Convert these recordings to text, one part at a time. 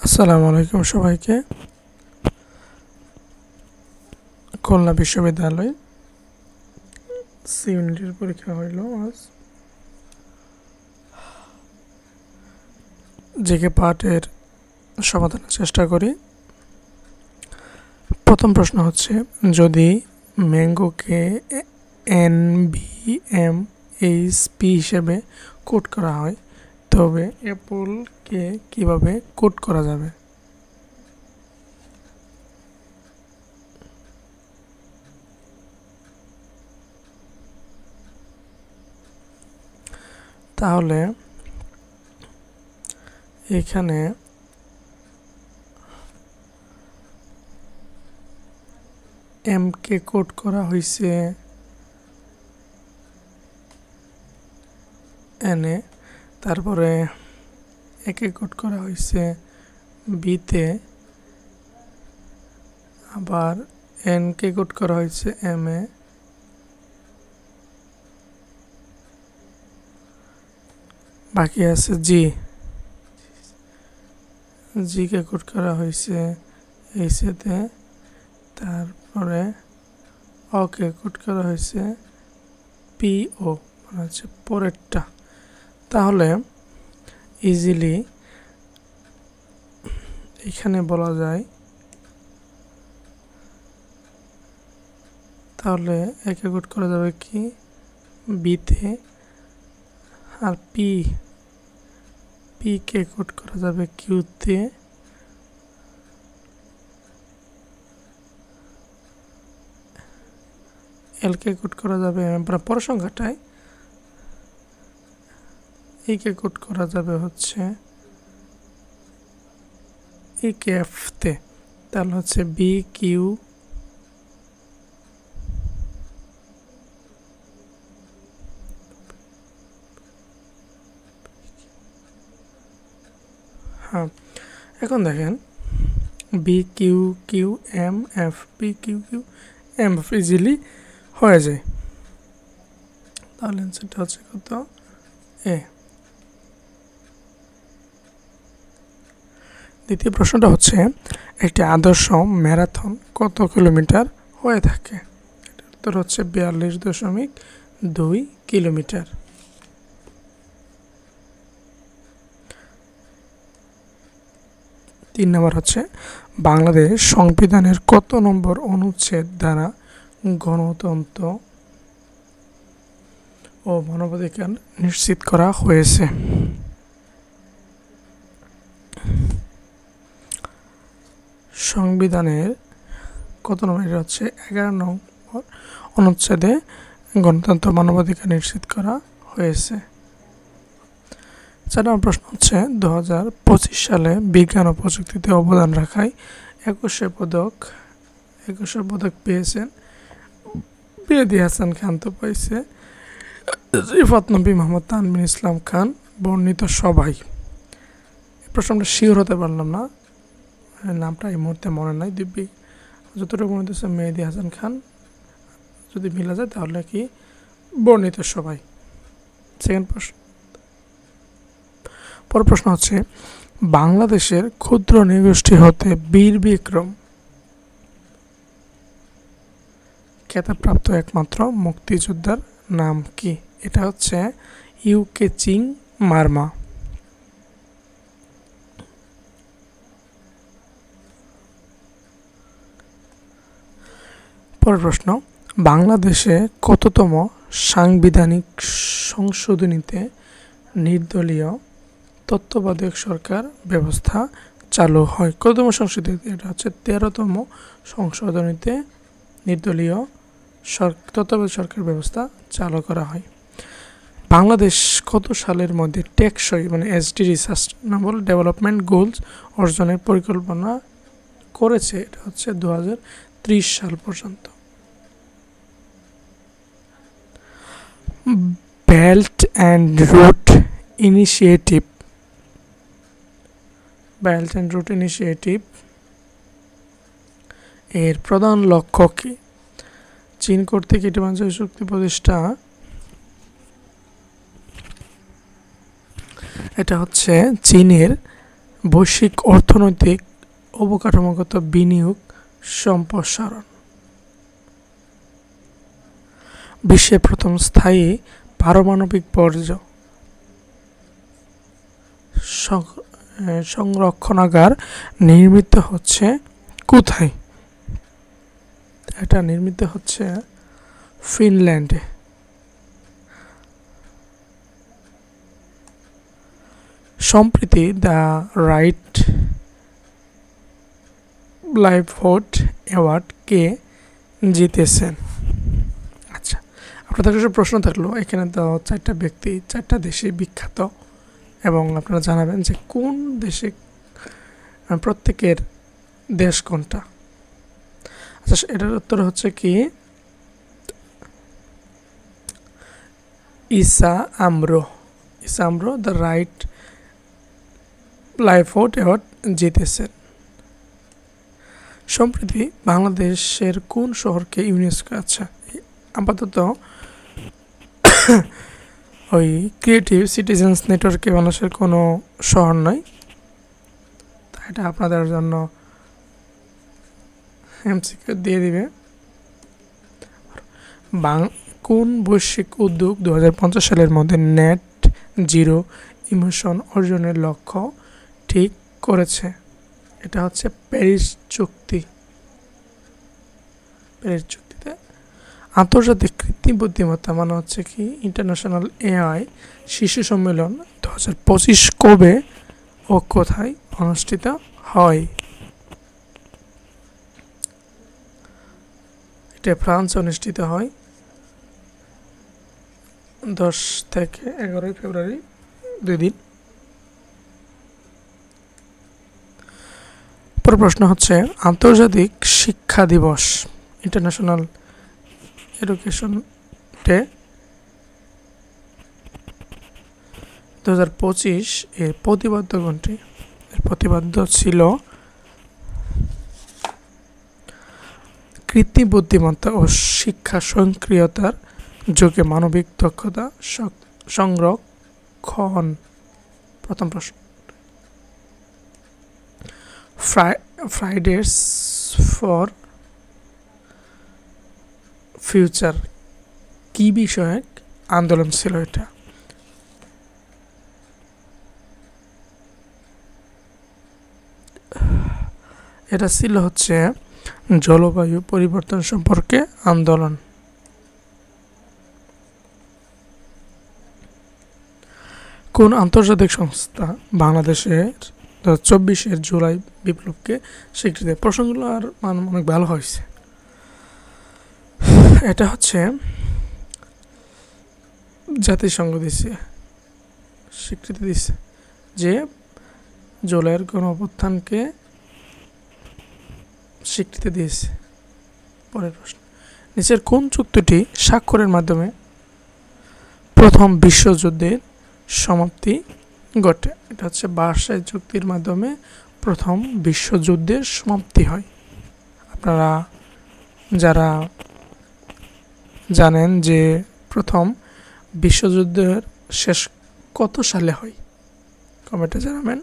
আসসালামু আলাইকুম সবাইকে। খুলনা বিশ্ববিদ্যালয় সি ইউনিটের পরীক্ষা হইল আজ। জিকে পার্টের সমাধানের চেষ্টা করি। প্রথম প্রশ্ন হচ্ছে, যদি ম্যাঙ্গোকে NBMHP হিসেবে কোড করা হয় তবে অ্যাপলকে কিভাবে কোড করা যাবে? তাহলে এখানে এম কে কোড করা হয়েছে এনে, তারপরে একে কোড করা হয়েছে বিতে, আবার এন কে কোড করা হয়েছে এম এ, বাকি আছে জি কে কোড করা হয়েছে এইচেতে, তারপরে ওকে কোড করা হয়েছে পিও, মানে হচ্ছে পরেরটা। তাহলে ইজিলি এখানে বলা যায়, তাহলে একে কোড করা যাবে কি বিতে, আর পি কে কোড করা যাবে কিউতে, এল কে কোড করা যাবে পরের সংখ্যাটায়, এই কে কোড করা যাবে হচ্ছে ই কে এফতে। তাহলে হচ্ছে বি কিউ, হ্যাঁ এখন দেখেন B Q Q M F, B Q Q M F easily হয়ে যায়। তাহলে অ্যান্সারটা হচ্ছে কত? এ। দ্বিতীয় প্রশ্নটা হচ্ছে, একটি আদর্শ ম্যারাথন কত কিলোমিটার হয়ে থাকে? এটার উত্তর হচ্ছে 42.2 কিলোমিটার। তিন নম্বর হচ্ছে, বাংলাদেশ সংবিধানের কত নম্বর অনুচ্ছেদ দ্বারা গণতন্ত্র ও মানবাধিকার নিশ্চিত করা হয়েছে? সংবিধানের কত নম্বর? এটা হচ্ছে 11 নম্বর অনুচ্ছেদে গণতন্ত্র মানবাধিকার নিশ্চিত করা হয়েছে। 4 নম্বর প্রশ্ন হচ্ছে, 2025 সালে বিজ্ঞান ও প্রযুক্তিতে অবদান রাখায় 21 পদক পেয়েছেন মেহেদী হাসান খান, তো পাইছে রিফাত নবী মোহাম্মদ তানভীর ইসলাম খান বর্ণিত সবাই। এই প্রশ্নটা শিওর হতে পারলাম না, নামটা এই মুহূর্তে মনে নাই। দিব্যি যতটুকু মনে হচ্ছে মেহেদী হাসান খান, যদি মিলা যায় তাহলে কি বর্ণিত সবাই। সেকেন্ড প্রশ্ন, পরের প্রশ্ন হচ্ছে, বাংলাদেশের ক্ষুদ্র নৃগোষ্ঠী হতে বীর বিক্রম খেতাবপ্রাপ্ত একমাত্র মুক্তিযোদ্ধার নাম কি? এটা হচ্ছে ইউকে চিং মারমা। পরের প্রশ্ন, বাংলাদেশে কততম সাংবিধানিক সংশোধনীতে নির্দলীয় তত্ত্বাবধায়ক সরকার ব্যবস্থা চালু হয়? কততম সংশোধনীতে? এটা হচ্ছে 13তম সংশোধনীতে নির্দলীয় তত্ত্বাবধায়ক সরকার ব্যবস্থা চালু করা হয়। বাংলাদেশ কত সালের মধ্যে টেকসই মানে এসডিজি সাস্টেনেবল ডেভেলপমেন্ট গোলস অর্জনের পরিকল্পনা করেছে? এটা হচ্ছে 2030 সাল পর্যন্ত। বেল্ট অ্যান্ড রুট ইনিশিয়েটিভ এর প্রধান লক্ষ্য কি? চীন কর্তৃক এটি বাণিজ্য চুক্তি প্রতিষ্ঠা। এটা হচ্ছে চীনের বৈশ্বিক অর্থনৈতিক অবকাঠামোগত বিনিয়োগ সম্প্রসারণ। বিশ্বের প্রথম স্থায়ী পারমাণবিক বর্জ্য সংরক্ষণাগার নির্মিত হচ্ছে কোথায়? এটা নির্মিত হচ্ছে ফিনল্যান্ডে। সম্প্রতি দ্য রাইট লাইভহুড অ্যাওয়ার্ড কে জিতেছেন? আচ্ছা, আপনাদের কাছে প্রশ্ন থাকলো, এখানে তো 4টা ব্যক্তি 4টা দেশে বিখ্যাত, এবং আপনারা জানাবেন যে কোন দেশে প্রত্যেকের দেশ কোনটা। আচ্ছা, এটার উত্তর হচ্ছে কি ইসা আমরো দ্য রাইট লাইভহুড অ্যাওয়ার্ড জিতেছেন। সম্প্রতি বাংলাদেশের কোন শহরকে ইউনেস্কো, আচ্ছা আপাতত ওই ক্রিয়েটিভ সিটিজেন্স নেটওয়ার্কে বাংলাদেশের কোনো শহর নয়, তাই এটা আপনাদের জন্য এমসিকিউ দিয়ে দিবে। কোন বৈশ্বিক উদ্যোগ 2050 সালের মধ্যে নেট জিরো ইমিশন অর্জনের লক্ষ্য ঠিক করেছে? এটা হচ্ছে প্যারিস চুক্তি। প্যারিস চুক্তিতে আন্তর্জাতিক কৃত্রিম বুদ্ধিমত্তা মানে হচ্ছে কি ইন্টারন্যাশনাল এআই শীর্ষ সম্মেলন 2025 কবে ও কোথায় অনুষ্ঠিত হয়? এটা ফ্রান্সে অনুষ্ঠিত হয় 10 থেকে 11 ফেব্রুয়ারি, 2 দিন। পর প্রশ্ন হচ্ছে আন্তর্জাতিক শিক্ষা দিবস ইন্টারন্যাশনাল এডুকেশন ডে 2025 এর প্রতিপাদ্য কোনটি? এর প্রতিপাদ্য ছিল কৃত্রিম বুদ্ধিমত্তা ও শিক্ষা স্বয়ংক্রিয়তার যুগে মানবিক দক্ষতা সংরক্ষণ। প্রথম প্রশ্ন, ফ্রাইডেস ফর ফিউচার কি বিষয়ক আন্দোলন ছিল? এটা ছিল হচ্ছে জলবায়ু পরিবর্তন সম্পর্কে আন্দোলন। কোন আন্তর্জাতিক সংস্থা বাংলাদেশের 2024 জুলাই বিপ্লবকে স্বীকৃতি? প্রশ্নগুলো আর অনেক ভালো হয়েছে। এটা হচ্ছে জাতিসংঘ দিছে, স্বীকৃতি দিচ্ছে যে জুলাইয়ের গণ অভ্যুত্থানকে স্বীকৃতি দিয়েছে। পরের প্রশ্ন, নিচের কোন চুক্তিটি স্বাক্ষরের মাধ্যমে প্রথম বিশ্বযুদ্ধের সমাপ্তি ঘটে? এটা হচ্ছে ভার্সাই চুক্তির মাধ্যমে প্রথম বিশ্বযুদ্ধের সমাপ্তি হয়। আপনারা যারা জানেন যে প্রথম বিশ্বযুদ্ধের শেষ কত সালে হয়, কমেন্টে জানাবেন।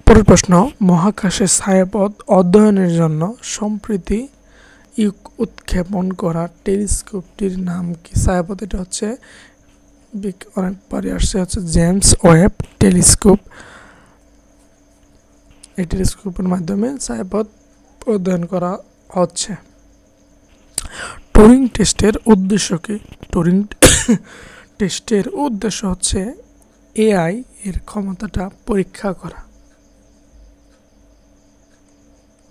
পরের প্রশ্ন, মহাকাশে ছায়াপথ অধ্যয়নের জন্য সম্প্রতি উৎক্ষেপণ করা টেলিস্কোপটির নাম কি? ছায়াপথ এটা হচ্ছে অনেকবারই আসছে, হচ্ছে জেমস ওয়েব টেলিস্কোপ। এই টেলিস্কোপের মাধ্যমে ছায়াপথ অধ্যয়ন করা হচ্ছে। টুরিং টেস্টের উদ্দেশ্য কি? টুরিং টেস্টের উদ্দেশ্য হচ্ছে এআই এর ক্ষমতাটা পরীক্ষা করা।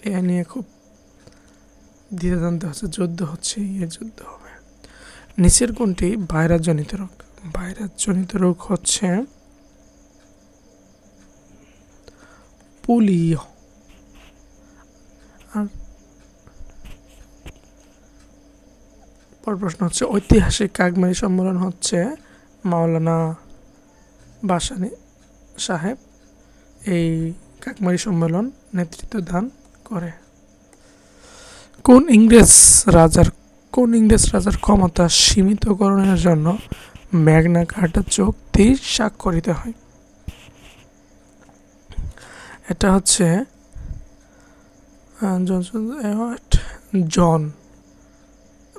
এআই নিয়ে খুব দ্বিধাদ্বন্দ্ব হচ্ছে, যুদ্ধ হচ্ছে, যুদ্ধ হবে। নিচের কোনটি ভাইরাসজনিত রোগ? ভাইরাসজনিত রোগ হচ্ছে পোলিও। আর পর প্রশ্ন হচ্ছে ঐতিহাসিক কাকমারি সম্মেলন হচ্ছে মাওলানা ভাসানী সাহেব এই কাকমারি সম্মেলন নেতৃত্ব দান করে। কোন ইংরেজ রাজার ক্ষমতা সীমিতকরণের জন্য ম্যাগনা কার্টা চুক্তি স্বাক্ষরিত হয়? এটা হচ্ছে জনসন অ্যাওয়ার্ড। জন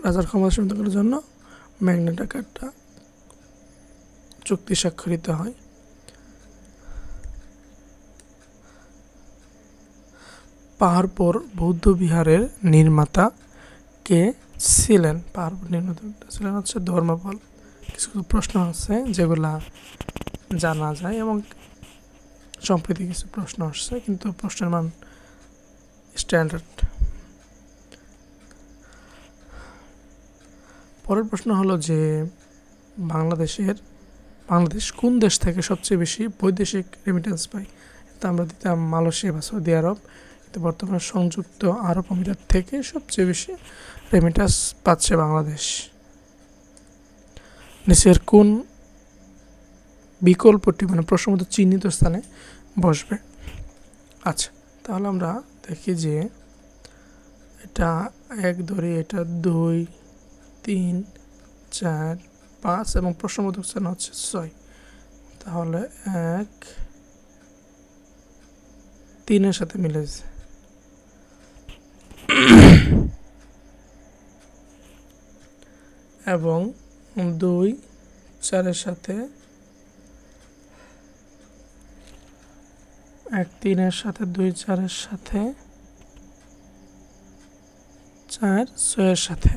রাজার ক্ষমতা সীমিত করার জন্য ম্যাগনেটা কার্টা চুক্তি স্বাক্ষরিত হয়। পাহাড়পুর বৌদ্ধ বিহারের নির্মাতা কে ছিলেন? পাহাড়পুর নির্মাতা ছিলেন হচ্ছে ধর্মপাল। কিছু কিছু প্রশ্ন আছে যেগুলা জানা যায় এবং সম্প্রতি কিছু প্রশ্ন আসছে, কিন্তু প্রশ্নের মান স্ট্যান্ডার্ড। পরের প্রশ্ন হলো যে বাংলাদেশ কোন দেশ থেকে সবচেয়ে বেশি বৈদেশিক রেমিটেন্স পায়? তা আমরা দিতাম মালয়েশিয়া বা সৌদি আরব, কিন্তু বর্তমানে সংযুক্ত আরব আমিরাত থেকে সবচেয়ে বেশি রেমিটেন্স পাচ্ছে বাংলাদেশ। নিচের কোন বিকল্পটি মানে প্রশ্নমতো চিহ্নিত স্থানে বসবে? আচ্ছা, তাহলে আমরা দেখি যে এটা 1 ধরি, এটা 2, 3, 4, 5 এবং প্রশ্নবোধক স্থান হচ্ছে 6। তাহলে 1, 3-এর সাথে মিলেছে। এবং 2, 4-এর সাথে, 1, 3-এর সাথে, 2, 4-এর সাথে, 4, 6-এর সাথে,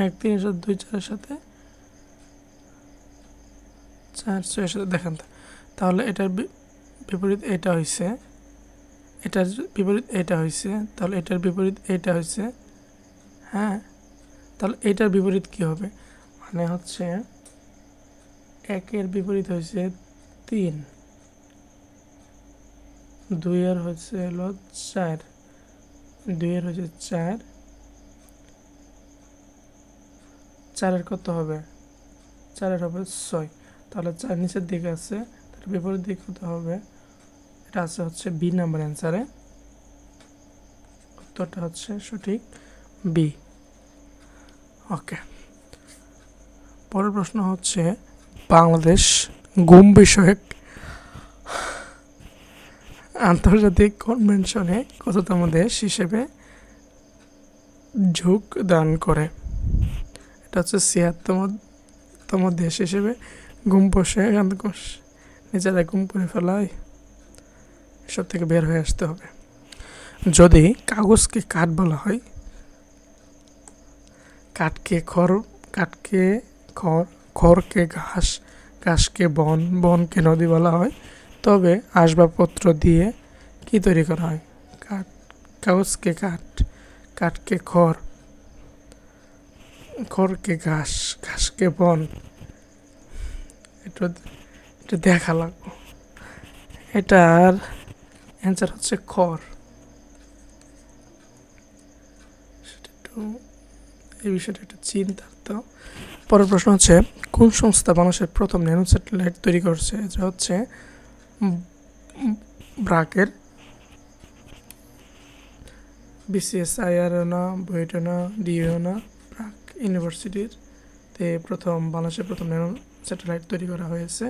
1, 3-এর সাথে, 2, 4-এর সাথে, 4, 6-এর সাথে। দেখেন তাহলে এটার বিপরীত এটা হয়েছে, এটার বিপরীত এটা হয়েছে, তাহলে এটার বিপরীত এটা হয়েছে। হ্যাঁ, তাহলে এটার বিপরীত কি হবে? মানে হচ্ছে 1-এর বিপরীত হয়েছে 3, 2-এর হচ্ছে হলো 4, 2-এর হচ্ছে 4, 4-এর কত হবে? 4-এর হবে 6। তাহলে 4 নিচের দিকে আছে, তার বিপরীত দিক কত হবে? এটা আছে হচ্ছে বি নাম্বার অ্যান্সারে, উত্তরটা হচ্ছে সঠিক বি। ওকে, পরের প্রশ্ন হচ্ছে বাংলাদেশ গুম বিষয়ক আন্তর্জাতিক কনভেনশনে কততম দেশ হিসেবে যোগদান করে? এটা হচ্ছে 76তম দেশ হিসেবে গুম বসে নিজেরা গুম করে ফেলায়, এসব থেকে বের হয়ে আসতে হবে। যদি কাগজকে কাঠ বলা হয়, কাঠকে খড়, কাঠকে খড়, খড়কে ঘাস, ঘাসকে বন, বনকে নদী বলা হয়, তবে আসবাবপত্র দিয়ে কি তৈরি করা হয়? কাঠ, কাগজকে কাঠ, কাঠকে খড়, খড়কে ঘাস, ঘাসকে বন। এটা দেখা লাগবে। এটার অ্যান্সার হচ্ছে খড়। সেটা একটু, এই বিষয়টা একটু চিন্তার। তো পরের প্রশ্ন হচ্ছে কোন সংস্থা বাংলাদেশের প্রথম ন্যানো স্যাটেলাইট তৈরি করছে? এটা হচ্ছে ব্রাকের BCSIR-ও না, বুয়েটও না, ডিইও না, ব্রাক ইউনিভার্সিটির তে বাংলাদেশের প্রথম ন্যানো স্যাটেলাইট তৈরি করা হয়েছে।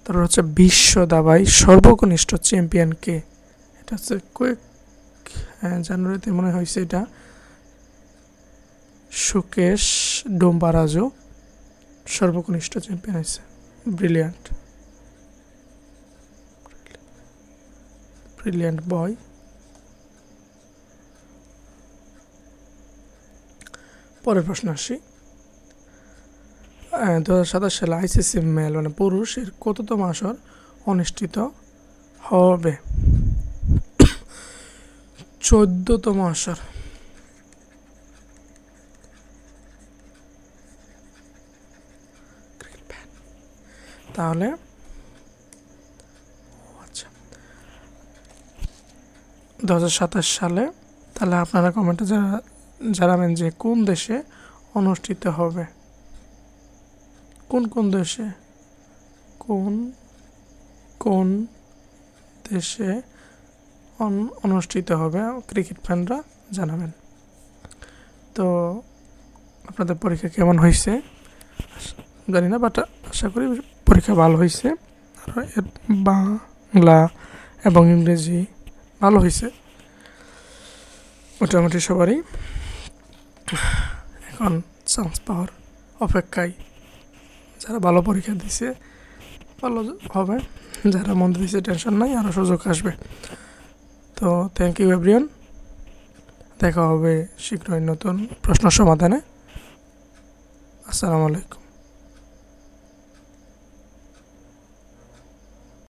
তারপর হচ্ছে বিশ্ব দাবায় সর্বকনিষ্ঠ চ্যাম্পিয়ন কে? এটা হচ্ছে কয়েক জানুয়ারিতে মনে হয়েছে, এটা সুকেশ ডোম্বারাজু সর্বকনিষ্ঠ চ্যাম্পিয়ন হয়েছে। ব্রিলিয়ান্ট, ব্রিলিয়ান্ট বয়। পরের প্রশ্ন আসি, 2027 সালে ICC মেল মানে পুরুষের কততম আসর অনুষ্ঠিত হবে? 14তম আসর। তাহলে আচ্ছা 2027 সালে, তাহলে আপনারা কমেন্টে জানাবেন যে কোন দেশে অনুষ্ঠিত হবে, কোন কোন দেশে, কোন কোন দেশে অনুষ্ঠিত হবে, ক্রিকেট ফ্যানরা জানাবেন। তো আপনাদের পরীক্ষা কেমন হয়েছে জানি না, বাট আশা করি পরীক্ষা ভালো হয়েছে। আর এর বাংলা এবং ইংরেজি ভালো হয়েছে মোটামুটি সবারই। এখন চান্স পাওয়ার অপেক্ষায়। যারা ভালো পরীক্ষা দিছে ভালো হবে, যারা মন্দ দিছে টেনশন নাই, আরও সুযোগ আসবে। তো থ্যাংক ইউ এভরিওয়ান, দেখা হবে শীঘ্রই নতুন প্রশ্ন সমাধানে। আসসালামু আলাইকুম।